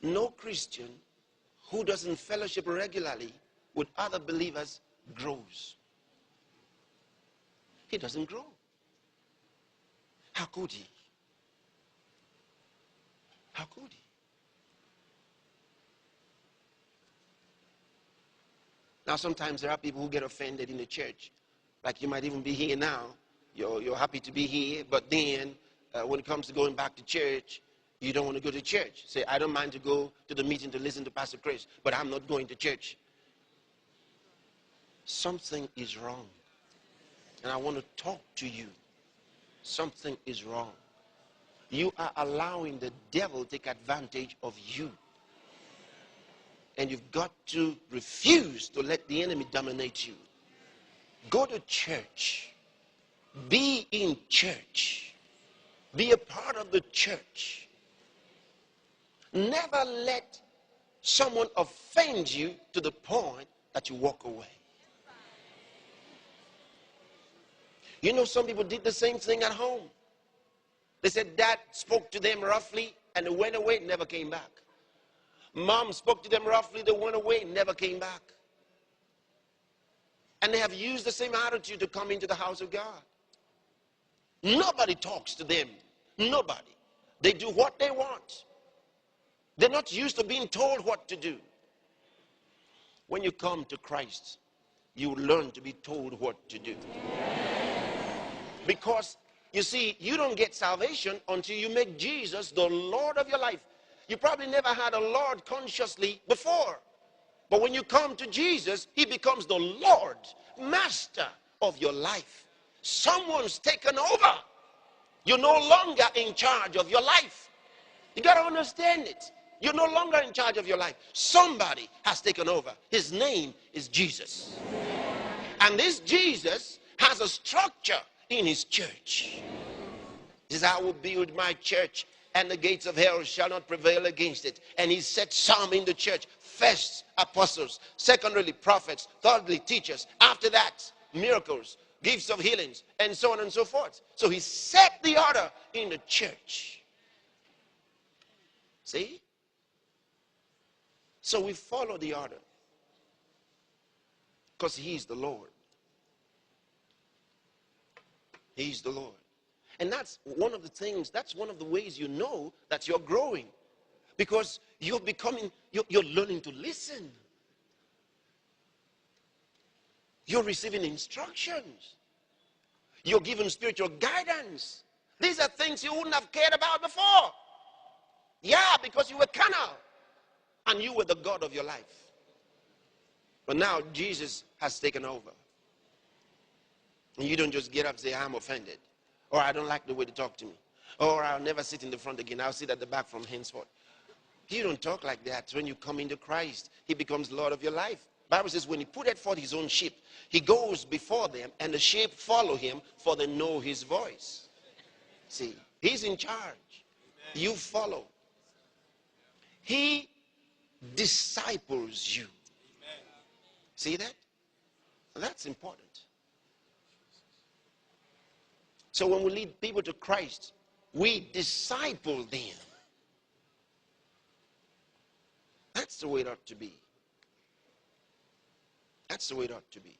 no Christian who doesn't fellowship regularly with other believers grows. He doesn't grow. How could he? How could he? Now, sometimes there are people who get offended in the church. Like you might even be here now. You're happy to be here, but then when it comes to going back to church, you don't want to go to church. Say, I don't mind to go to the meeting to listen to Pastor Chris, but I'm not going to church. Something is wrong. And I want to talk to you. Something is wrong. You are allowing the devil to take advantage of you. And you've got to refuse to let the enemy dominate you. Go to church. Be in church. Be a part of the church. Never let someone offend you to the point that you walk away. You know, some people did the same thing at home. They said dad spoke to them roughly and they went away, never came back. Mom spoke to them roughly, they went away, never came back. And they have used the same attitude to come into the house of God. Nobody talks to them. Nobody. They do what they want. They're not used to being told what to do. When you come to Christ, you learn to be told what to do. Because, you see, you don't get salvation until you make Jesus the Lord of your life. You probably never had a Lord consciously before. But when you come to Jesus, he becomes the Lord, master of your life. Someone's taken over. You're no longer in charge of your life. You got to understand it. You're no longer in charge of your life. Somebody has taken over. His name is Jesus. And this Jesus has a structure in his church. He says, I will build my church and the gates of hell shall not prevail against it. And he set some in the church. First, apostles. Secondly, prophets. Thirdly, teachers. After that, miracles, gifts of healings, and so on and so forth. So he set the order in the church. See? So we follow the order. Because he's the Lord. He's the Lord. And that's one of the things, that's one of the ways you know that you're growing. Because you're learning to listen. You're receiving instructions. You're given spiritual guidance. These are things you wouldn't have cared about before. Yeah, because you were carnal. And you were the God of your life. But now Jesus has taken over. And you don't just get up and say, I'm offended. Or I don't like the way they talk to me. Or I'll never sit in the front again. I'll sit at the back from henceforth. You don't talk like that. When you come into Christ, he becomes Lord of your life. The Bible says when he putteth forth his own sheep, he goes before them and the sheep follow him, for they know his voice. See, he's in charge. You follow. He disciples you. See that? That's important. So when we lead people to Christ, we disciple them. That's the way it ought to be. That's the way it ought to be.